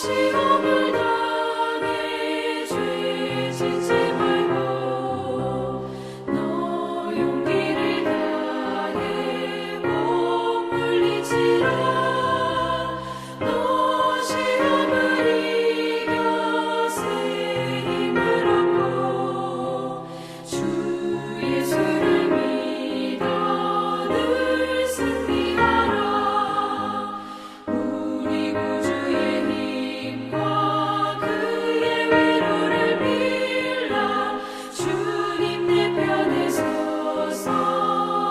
시험을 당해 죄 짓지 말고 너 용기를 다해 못 물리치라. 너 시험을 이겨 새 힘을 얻고 주 예수를 믿어 늘 승리하라. 우리 구주의 힘과 그의 위로를 빌라. 주님 내 편에 서서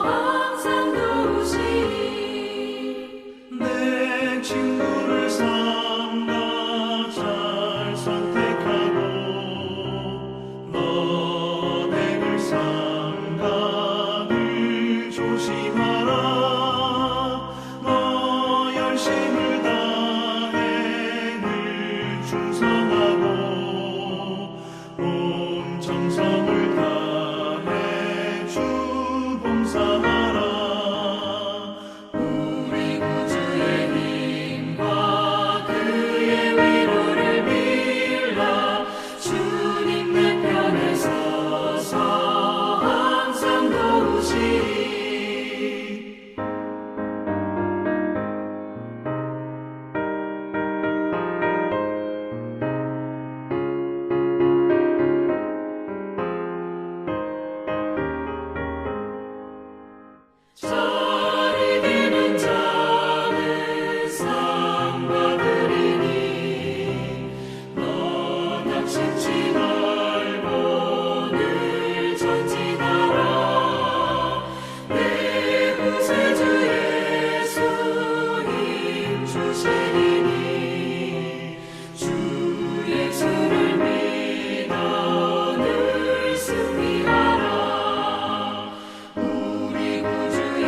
항상 도우시리. 내 친구를 삼가 잘 선택하고 너를 삼가 늘 조심하라. 너 열심을 다해 늘 충성하고 온 정성을 다해 주 봉사하라. 우리 구주의 힘과 그의 위로를 빌라. 주님 내 편에 서서 항상 도우시리. 잘 이기는 자는 상 받으리니 너 낙심치 말고 늘 전진하라. 내 구세주 예수 힘 주시리니 주 예수를 믿어 늘 승리하라. 우리 구주의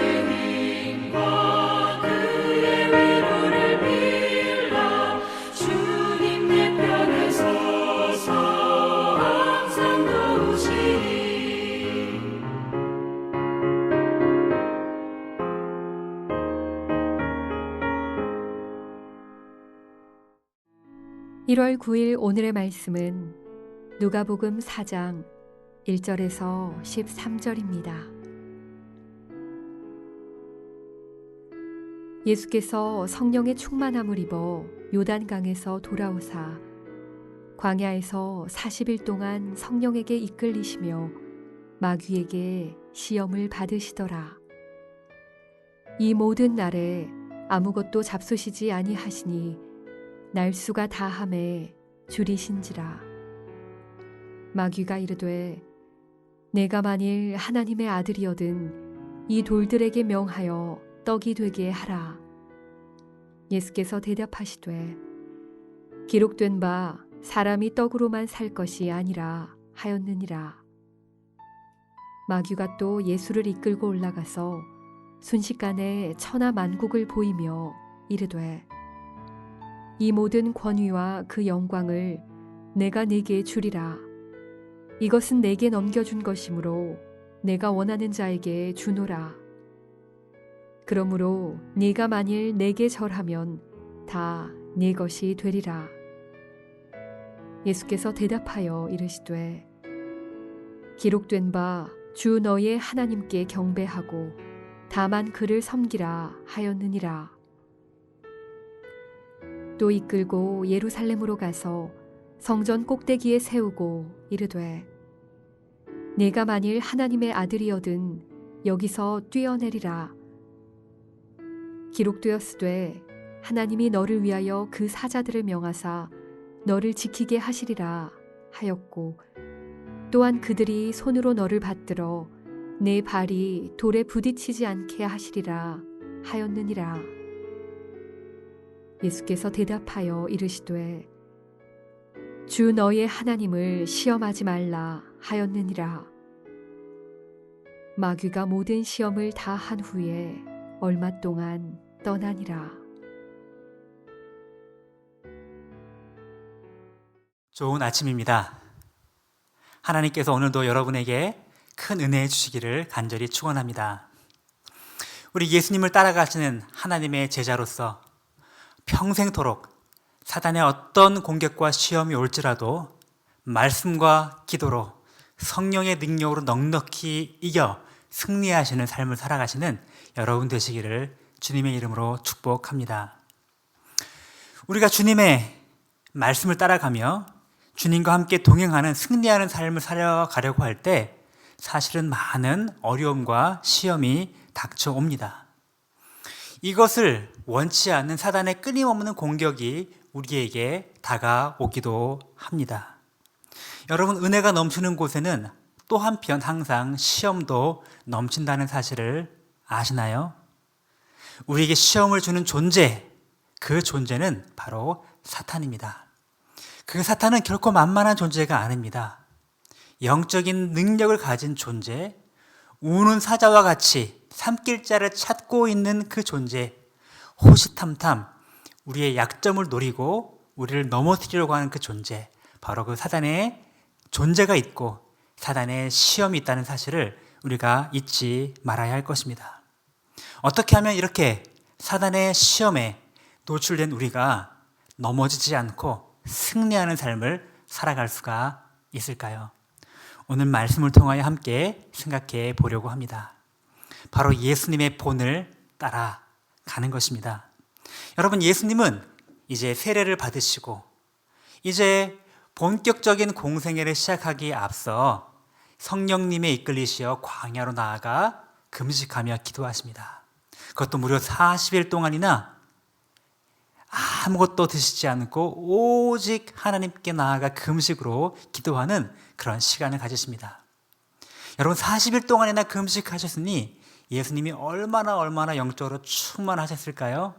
힘과 그의 위로를 빌라. 주님 내 편에 서서 항상 도우시리. 1월 9일 오늘의 말씀은 누가복음 4장 1절에서 13절입니다. 예수께서 성령의 충만함을 입어 요단강에서 돌아오사 광야에서 40일 동안 성령에게 이끌리시며 마귀에게 시험을 받으시더라. 이 모든 날에 아무것도 잡수시지 아니하시니 날수가 다함에 줄이신지라. 마귀가 이르되 내가 만일 하나님의 아들이거든 이 돌들에게 명하여 떡이 되게 하라. 예수께서 대답하시되 기록된 바 사람이 떡으로만 살 것이 아니라 하였느니라. 마귀가 또 예수를 이끌고 올라가서 순식간에 천하 만국을 보이며 이르되 이 모든 권위와 그 영광을 내가 네게 주리라. 이것은 내게 넘겨준 것이므로 내가 원하는 자에게 주노라. 그러므로 네가 만일 내게 절하면 다 네 것이 되리라. 예수께서 대답하여 이르시되 기록된 바 주 너의 하나님께 경배하고 다만 그를 섬기라 하였느니라. 또 이끌고 예루살렘으로 가서 성전 꼭대기에 세우고 이르되 내가 만일 하나님의 아들이거든 여기서 뛰어내리라. 기록되었으되 하나님이 너를 위하여 그 사자들을 명하사 너를 지키게 하시리라 하였고 또한 그들이 손으로 너를 받들어 내 발이 돌에 부딪히지 않게 하시리라 하였느니라. 예수께서 대답하여 이르시되 주 너의 하나님을 시험하지 말라 하였느니라. 마귀가 모든 시험을 다 한 후에 얼마 동안 떠나니라. 좋은 아침입니다. 하나님께서 오늘도 여러분에게 큰 은혜 주시기를 간절히 축원합니다. 우리 예수님을 따라가시는 하나님의 제자로서 평생토록 사단의 어떤 공격과 시험이 올지라도 말씀과 기도로 성령의 능력으로 넉넉히 이겨 승리하시는 삶을 살아가시는 여러분 되시기를 주님의 이름으로 축복합니다. 우리가 주님의 말씀을 따라가며 주님과 함께 동행하는 승리하는 삶을 살아가려고 할 때 사실은 많은 어려움과 시험이 닥쳐옵니다. 이것을 원치 않는 사단의 끊임없는 공격이 우리에게 다가오기도 합니다. 여러분, 은혜가 넘치는 곳에는 또 한편 항상 시험도 넘친다는 사실을 아시나요? 우리에게 시험을 주는 존재, 그 존재는 바로 사탄입니다. 그 사탄은 결코 만만한 존재가 아닙니다. 영적인 능력을 가진 존재, 우는 사자와 같이 삼킬 자를 찾고 있는 그 존재, 호시탐탐 우리의 약점을 노리고 우리를 넘어뜨리려고 하는 그 존재, 바로 그 사단의 존재가 있고 사단의 시험이 있다는 사실을 우리가 잊지 말아야 할 것입니다. 어떻게 하면 이렇게 사단의 시험에 노출된 우리가 넘어지지 않고 승리하는 삶을 살아갈 수가 있을까요? 오늘 말씀을 통하여 함께 생각해 보려고 합니다. 바로 예수님의 본을 따라가는 것입니다. 여러분, 예수님은 이제 세례를 받으시고 이제 본격적인 공생애를 시작하기에 앞서 성령님의 이끌리시어 광야로 나아가 금식하며 기도하십니다. 그것도 무려 40일 동안이나 아무것도 드시지 않고 오직 하나님께 나아가 금식으로 기도하는 그런 시간을 가지십니다. 여러분, 40일 동안이나 금식하셨으니 예수님이 얼마나 영적으로 충만하셨을까요?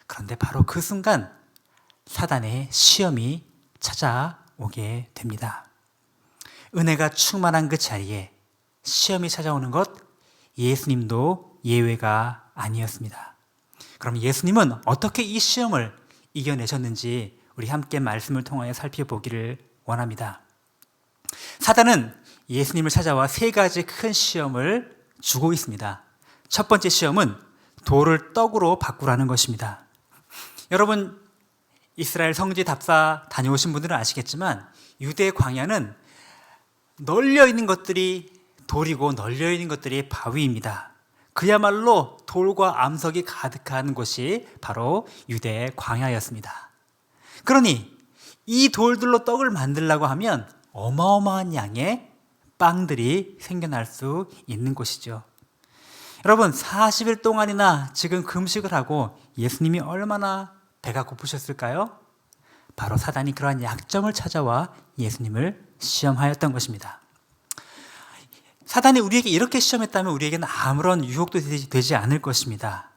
그런데 바로 그 순간 사단의 시험이 찾아오게 됩니다. 은혜가 충만한 그 자리에 시험이 찾아오는 것, 예수님도 예외가 아니었습니다. 그럼 예수님은 어떻게 이 시험을 이겨내셨는지 우리 함께 말씀을 통하여 살펴보기를 원합니다. 사단은 예수님을 찾아와 세 가지 큰 시험을 주고 있습니다. 첫 번째 시험은 돌을 떡으로 바꾸라는 것입니다. 여러분, 이스라엘 성지 답사 다녀오신 분들은 아시겠지만 유대 광야는 널려 있는 것들이 돌이고 널려 있는 것들이 바위입니다. 그야말로 돌과 암석이 가득한 곳이 바로 유대 광야였습니다. 그러니 이 돌들로 떡을 만들려고 하면 어마어마한 양의 빵들이 생겨날 수 있는 곳이죠. 여러분, 40일 동안이나 지금 금식을 하고 예수님이 얼마나 배가 고프셨을까요? 바로 사단이 그러한 약점을 찾아와 예수님을 시험하였던 것입니다. 사단이 우리에게 이렇게 시험했다면 우리에게는 아무런 유혹도 되지 않을 것입니다.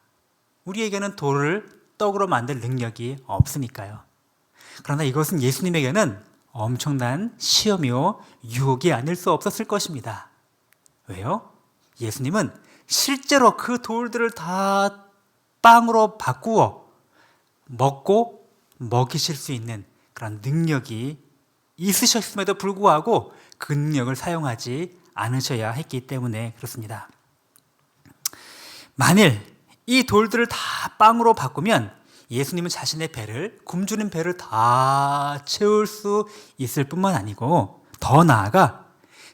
우리에게는 돌을 떡으로 만들 능력이 없으니까요. 그러나 이것은 예수님에게는 엄청난 시험이요 유혹이 아닐 수 없었을 것입니다. 왜요? 예수님은 실제로 그 돌들을 다 빵으로 바꾸어 먹고 먹이실 수 있는 그런 능력이 있으셨음에도 불구하고 그 능력을 사용하지 않으셔야 했기 때문에 그렇습니다. 만일 이 돌들을 다 빵으로 바꾸면 예수님은 자신의 배를, 굶주린 배를 다 채울 수 있을 뿐만 아니고 더 나아가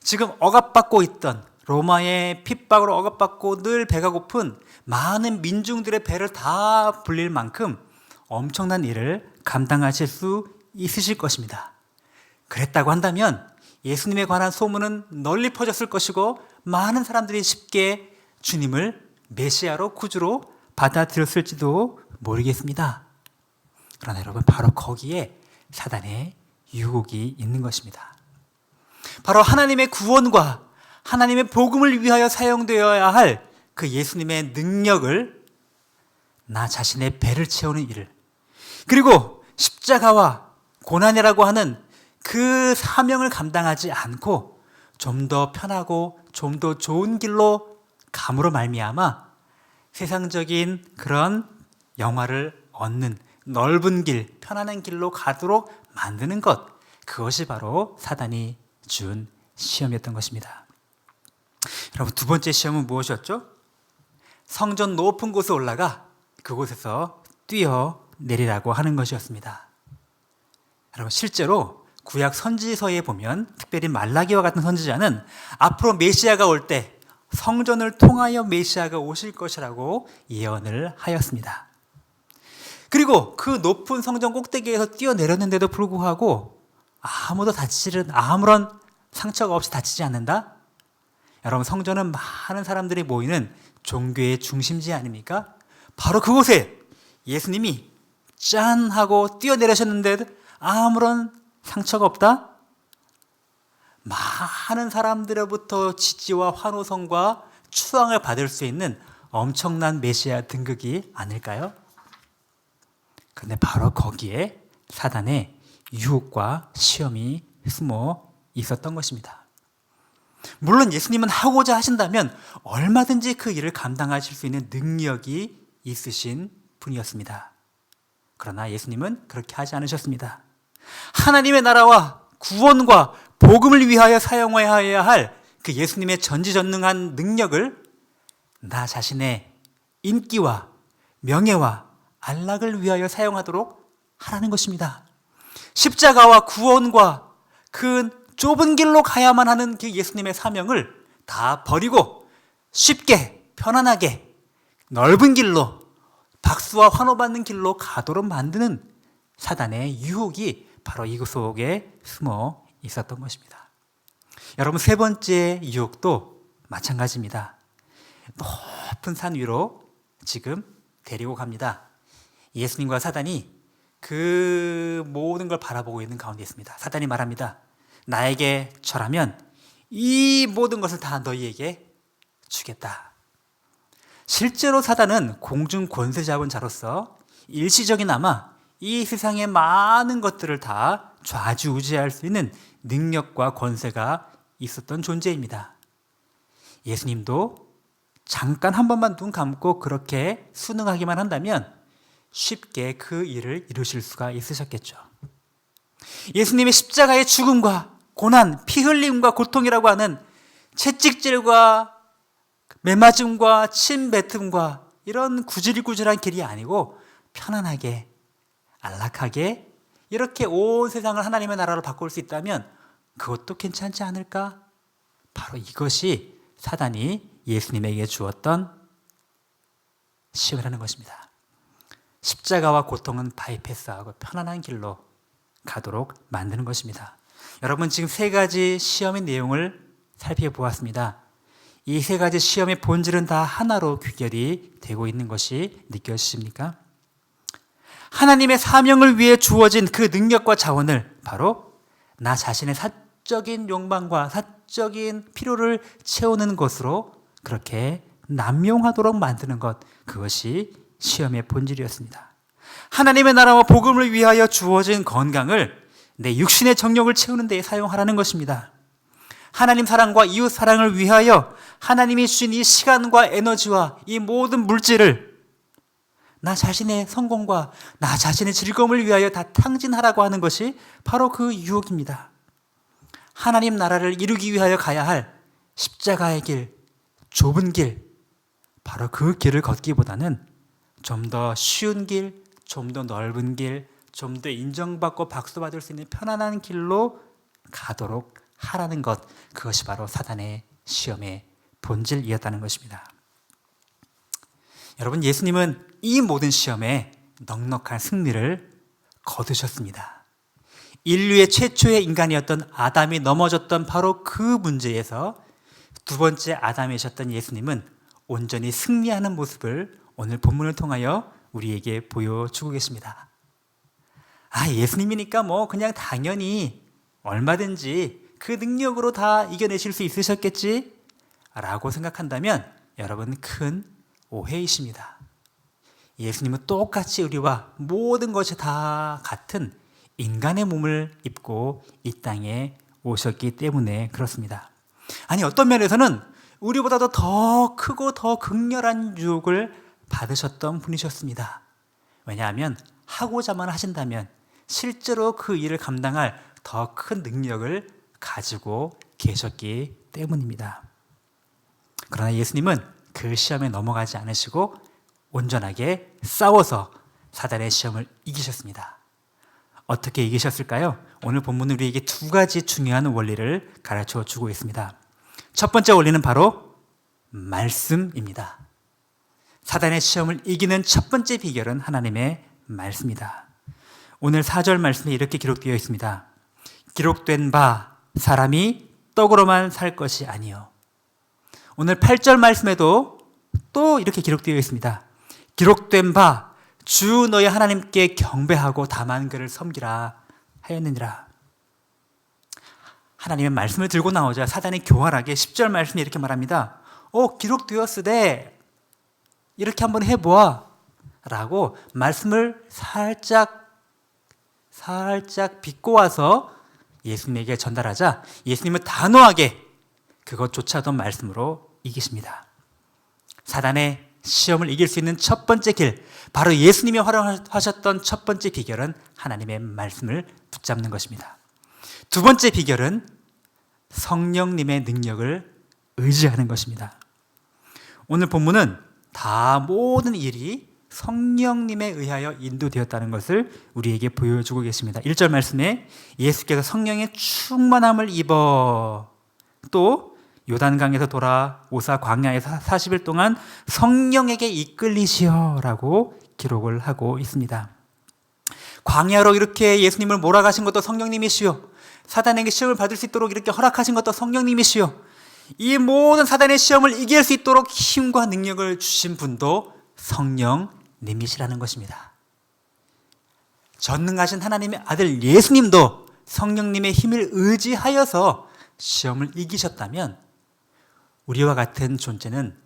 지금 억압받고 있던 로마의 핍박으로 억압받고 늘 배가 고픈 많은 민중들의 배를 다 불릴 만큼 엄청난 일을 감당하실 수 있으실 것입니다. 그랬다고 한다면 예수님에 관한 소문은 널리 퍼졌을 것이고 많은 사람들이 쉽게 주님을 메시아로 구주로 받아들였을지도 모르겠습니다. 그러나 여러분, 바로 거기에 사단의 유혹이 있는 것입니다. 바로 하나님의 구원과 하나님의 복음을 위하여 사용되어야 할 그 예수님의 능력을 나 자신의 배를 채우는 일을, 그리고 십자가와 고난이라고 하는 그 사명을 감당하지 않고 좀 더 편하고 좀 더 좋은 길로 감으로 말미암아 세상적인 그런 영화를 얻는 넓은 길, 편안한 길로 가도록 만드는 것, 그것이 바로 사단이 준 시험이었던 것입니다. 여러분, 두 번째 시험은 무엇이었죠? 성전 높은 곳에 올라가 그곳에서 뛰어 내리라고 하는 것이었습니다. 여러분, 실제로 구약 선지서에 보면 특별히 말라기와 같은 선지자는 앞으로 메시아가 올 때 성전을 통하여 메시아가 오실 것이라고 예언을 하였습니다. 그리고 그 높은 성전 꼭대기에서 뛰어내렸는데도 불구하고 아무런 상처가 없이 다치지 않는다? 여러분, 성전은 많은 사람들이 모이는 종교의 중심지 아닙니까? 바로 그곳에 예수님이 짠 하고 뛰어내리셨는데 아무런 상처가 없다? 많은 사람들로부터 지지와 환호성과 추앙을 받을 수 있는 엄청난 메시아 등극이 아닐까요? 그런데 바로 거기에 사단의 유혹과 시험이 숨어 있었던 것입니다. 물론 예수님은 하고자 하신다면 얼마든지 그 일을 감당하실 수 있는 능력이 있으신 분이었습니다. 그러나 예수님은 그렇게 하지 않으셨습니다. 하나님의 나라와 구원과 복음을 위하여 사용해야 할 그 예수님의 전지전능한 능력을 나 자신의 인기와 명예와 안락을 위하여 사용하도록 하라는 것입니다. 십자가와 구원과 그 좁은 길로 가야만 하는 그 예수님의 사명을 다 버리고 쉽게 편안하게 넓은 길로 박수와 환호받는 길로 가도록 만드는 사단의 유혹이 바로 이곳 속에 숨어 있었던 것입니다. 여러분, 세 번째 유혹도 마찬가지입니다. 높은 산 위로 지금 데리고 갑니다. 예수님과 사단이 그 모든 걸 바라보고 있는 가운데 있습니다. 사단이 말합니다. 나에게 절하면 이 모든 것을 다 너희에게 주겠다. 실제로 사단은 공중 권세 잡은 자로서 일시적이나마 이 세상의 많은 것들을 다 좌지우지할 수 있는 능력과 권세가 있었던 존재입니다. 예수님도 잠깐 한 번만 눈 감고 그렇게 순응하기만 한다면 쉽게 그 일을 이루실 수가 있으셨겠죠. 예수님의 십자가의 죽음과 고난, 피 흘림과 고통이라고 하는 채찍질과 매맞음과 침 뱉음과 이런 구질구질한 길이 아니고 편안하게 안락하게 이렇게 온 세상을 하나님의 나라로 바꿀 수 있다면 그것도 괜찮지 않을까? 바로 이것이 사단이 예수님에게 주었던 시험이라는 것입니다. 십자가와 고통은 바이패스하고 편안한 길로 가도록 만드는 것입니다. 여러분, 지금 세 가지 시험의 내용을 살펴보았습니다. 이 세 가지 시험의 본질은 다 하나로 귀결이 되고 있는 것이 느껴지십니까? 하나님의 사명을 위해 주어진 그 능력과 자원을 바로 나 자신의 사적인 욕망과 사적인 필요를 채우는 것으로 그렇게 남용하도록 만드는 것, 그것이 시험의 본질이었습니다. 하나님의 나라와 복음을 위하여 주어진 건강을 내 육신의 정욕을 채우는 데에 사용하라는 것입니다. 하나님 사랑과 이웃 사랑을 위하여 하나님이 주신 이 시간과 에너지와 이 모든 물질을 나 자신의 성공과 나 자신의 즐거움을 위하여 다 탕진하라고 하는 것이 바로 그 유혹입니다. 하나님 나라를 이루기 위하여 가야 할 십자가의 길, 좁은 길, 바로 그 길을 걷기보다는 좀 더 쉬운 길, 좀 더 넓은 길, 좀 더 인정받고 박수받을 수 있는 편안한 길로 가도록 하라는 것, 그것이 바로 사단의 시험의 본질이었다는 것입니다. 여러분, 예수님은 이 모든 시험에 넉넉한 승리를 거두셨습니다. 인류의 최초의 인간이었던 아담이 넘어졌던 바로 그 문제에서 두 번째 아담이셨던 예수님은 온전히 승리하는 모습을 오늘 본문을 통하여 우리에게 보여주고 계십니다. 예수님이니까 그냥 당연히 얼마든지 그 능력으로 다 이겨내실 수 있으셨겠지? 라고 생각한다면 여러분, 큰 오해이십니다. 예수님은 똑같이 우리와 모든 것이 다 같은 인간의 몸을 입고 이 땅에 오셨기 때문에 그렇습니다. 어떤 면에서는 우리보다도 더 크고 더 극렬한 유혹을 받으셨던 분이셨습니다. 왜냐하면 하고자만 하신다면 실제로 그 일을 감당할 더 큰 능력을 가지고 계셨기 때문입니다. 그러나 예수님은 그 시험에 넘어가지 않으시고 온전하게 싸워서 사단의 시험을 이기셨습니다. 어떻게 이기셨을까요? 오늘 본문은 우리에게 두 가지 중요한 원리를 가르쳐 주고 있습니다. 첫 번째 원리는 바로 말씀입니다. 사단의 시험을 이기는 첫 번째 비결은 하나님의 말씀이다. 오늘 4절 말씀에 이렇게 기록되어 있습니다. 기록된 바 사람이 떡으로만 살 것이 아니요. 오늘 8절 말씀에도 또 이렇게 기록되어 있습니다. 기록된 바 주 너희 하나님께 경배하고 다만 그를 섬기라 하였느니라. 하나님의 말씀을 들고 나오자 사단이 교활하게 10절 말씀에 이렇게 말합니다. 기록되었으되 이렇게 한번 해보아 라고 말씀을 살짝 비꼬아서 예수님에게 전달하자 예수님은 단호하게 그것조차도 말씀으로 이기십니다. 사단의 시험을 이길 수 있는 첫 번째 길, 바로 예수님이 활용하셨던 첫 번째 비결은 하나님의 말씀을 붙잡는 것입니다. 두 번째 비결은 성령님의 능력을 의지하는 것입니다. 오늘 본문은 다 모든 일이 성령님에 의하여 인도되었다는 것을 우리에게 보여주고 계십니다. 1절 말씀에 예수께서 성령의 충만함을 입어 또 요단강에서 돌아오사 광야에서 40일 동안 성령에게 이끌리시어 라고 기록을 하고 있습니다. 광야로 이렇게 예수님을 몰아가신 것도 성령님이시오. 사단에게 시험을 받을 수 있도록 이렇게 허락하신 것도 성령님이시오. 이 모든 사단의 시험을 이길 수 있도록 힘과 능력을 주신 분도 성령님이시라는 것입니다. 전능하신 하나님의 아들 예수님도 성령님의 힘을 의지하여서 시험을 이기셨다면 우리와 같은 존재는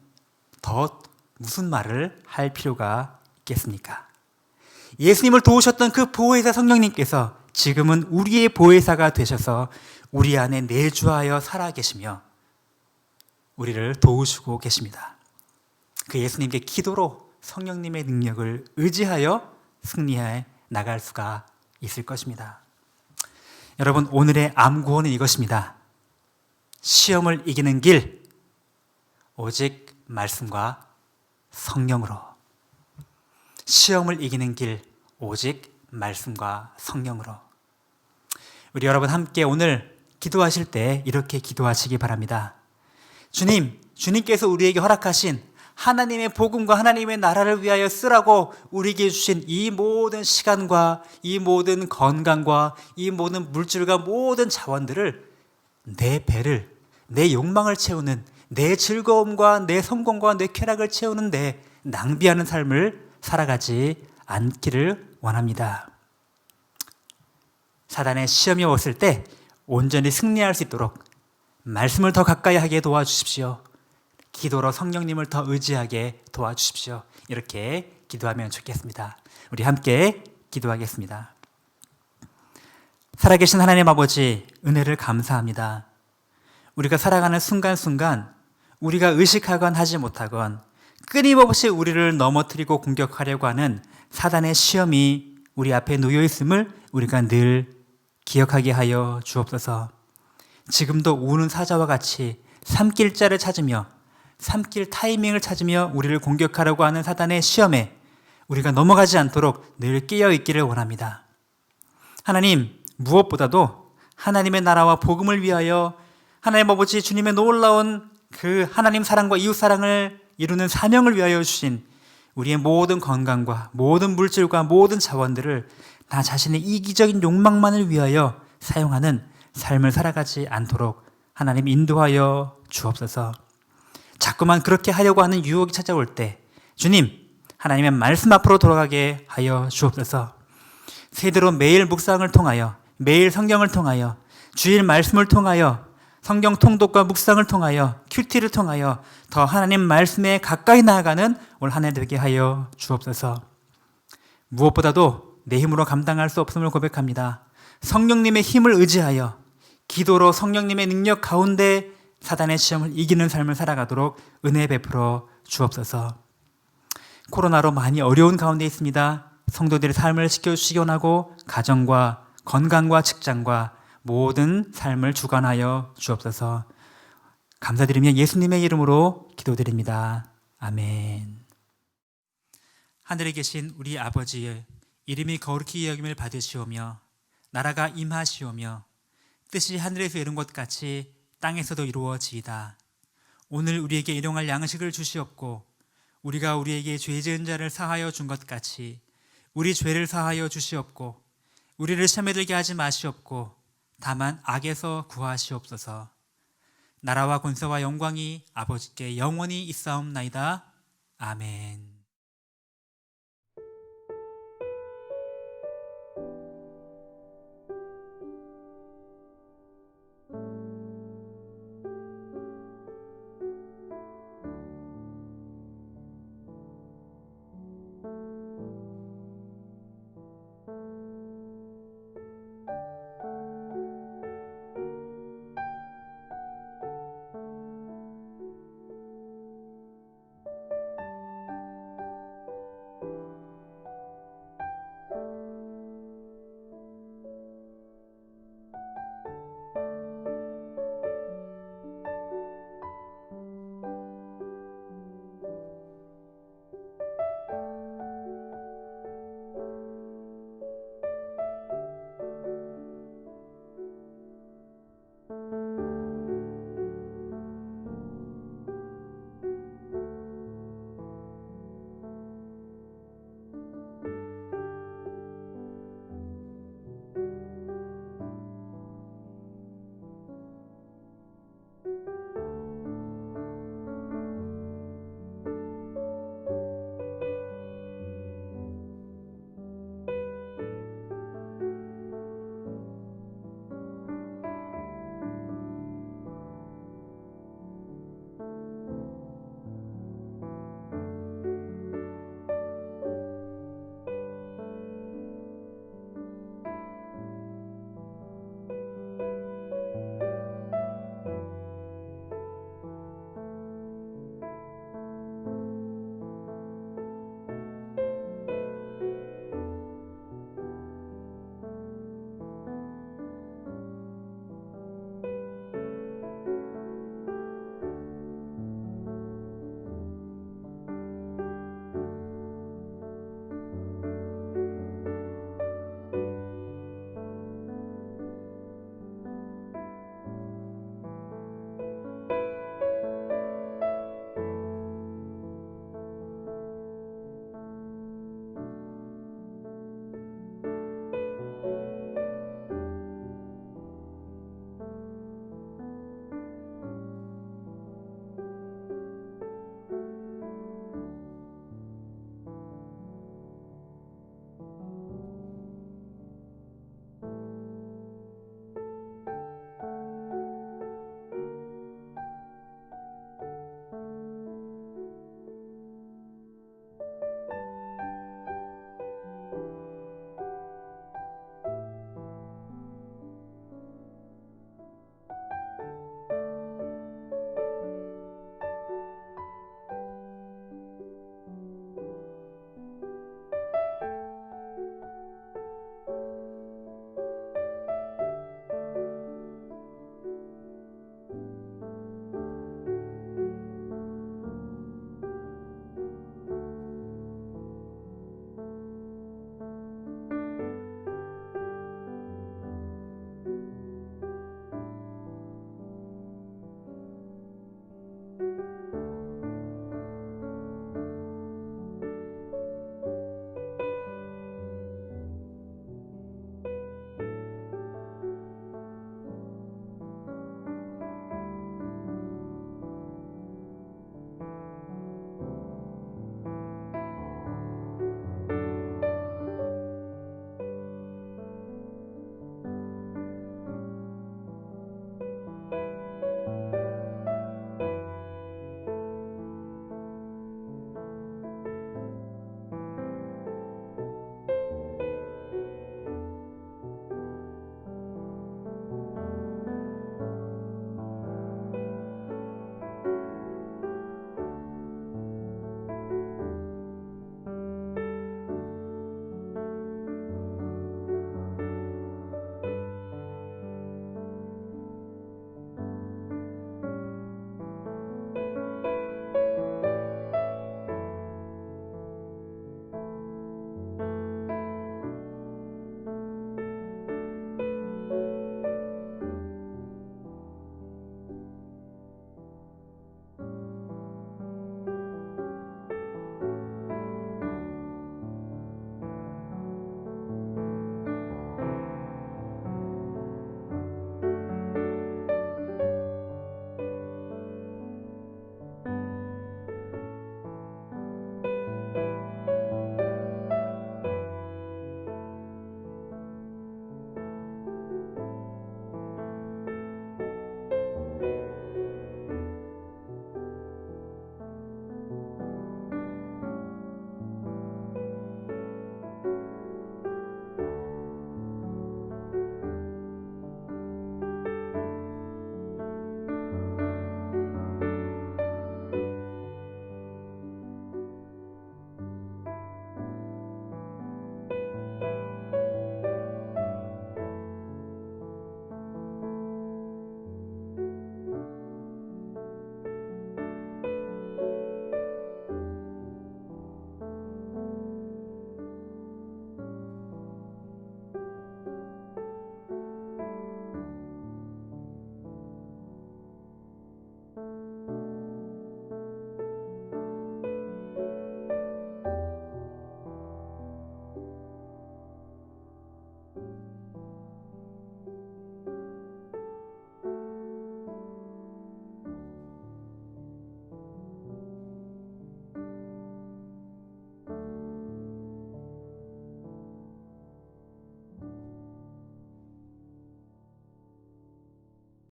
더 무슨 말을 할 필요가 있겠습니까? 예수님을 도우셨던 그 보혜사 성령님께서 지금은 우리의 보혜사가 되셔서 우리 안에 내주하여 살아계시며 우리를 도우시고 계십니다. 그 예수님께 기도로 성령님의 능력을 의지하여 승리해 나갈 수가 있을 것입니다. 여러분, 오늘의 암구호는 이것입니다. 시험을 이기는 길, 오직 말씀과 성령으로. 시험을 이기는 길, 오직 말씀과 성령으로. 우리 여러분 함께 오늘 기도하실 때 이렇게 기도하시기 바랍니다. 주님께서 우리에게 허락하신 하나님의 복음과 하나님의 나라를 위하여 쓰라고 우리에게 주신 이 모든 시간과 이 모든 건강과 이 모든 물질과 모든 자원들을 내 배를, 내 욕망을 채우는, 내 즐거움과 내 성공과 내 쾌락을 채우는데 낭비하는 삶을 살아가지 않기를 원합니다. 사단의 시험이 왔을 때 온전히 승리할 수 있도록 말씀을 더 가까이 하게 도와주십시오. 기도로 성령님을 더 의지하게 도와주십시오. 이렇게 기도하면 좋겠습니다. 우리 함께 기도하겠습니다. 살아계신 하나님 아버지, 은혜를 감사합니다. 우리가 살아가는 순간순간 우리가 의식하건 하지 못하건 끊임없이 우리를 넘어뜨리고 공격하려고 하는 사단의 시험이 우리 앞에 놓여 있음을 우리가 늘 기억하게 하여 주옵소서. 지금도 우는 사자와 같이 삼킬 자를 찾으며 삼킬 타이밍을 찾으며 우리를 공격하려고 하는 사단의 시험에 우리가 넘어가지 않도록 늘 깨어 있기를 원합니다. 하나님, 무엇보다도 하나님의 나라와 복음을 위하여 하나님 아버지 주님의 놀라운 그 하나님 사랑과 이웃 사랑을 이루는 사명을 위하여 주신 우리의 모든 건강과 모든 물질과 모든 자원들을 나 자신의 이기적인 욕망만을 위하여 사용하는 삶을 살아가지 않도록 하나님 인도하여 주옵소서. 자꾸만 그렇게 하려고 하는 유혹이 찾아올 때 주님, 하나님의 말씀 앞으로 돌아가게 하여 주옵소서. 세대로 매일 묵상을 통하여, 매일 성경을 통하여, 주일 말씀을 통하여, 성경 통독과 묵상을 통하여, 큐티를 통하여 더 하나님 말씀에 가까이 나아가는 올 한 해 되게 하여 주옵소서. 무엇보다도 내 힘으로 감당할 수 없음을 고백합니다. 성령님의 힘을 의지하여 기도로 성령님의 능력 가운데 사단의 시험을 이기는 삶을 살아가도록 은혜 베풀어 주옵소서. 코로나로 많이 어려운 가운데 있습니다. 성도들의 삶을 지켜주시기 원하고 가정과 건강과 직장과 모든 삶을 주관하여 주옵소서. 감사드리며 예수님의 이름으로 기도드립니다. 아멘. 하늘에 계신 우리 아버지의 이름이 거룩히 여김을 받으시오며 나라가 임하시오며 뜻이 하늘에서 이룬 것 같이 땅에서도 이루어지이다. 오늘 우리에게 일용할 양식을 주시옵고 우리가 우리에게 죄 지은 자를 사하여 준 것 같이 우리 죄를 사하여 주시옵고 우리를 시험에 들게 하지 마시옵고 다만 악에서 구하시옵소서. 나라와 권세와 영광이 아버지께 영원히 있사옵나이다. 아멘.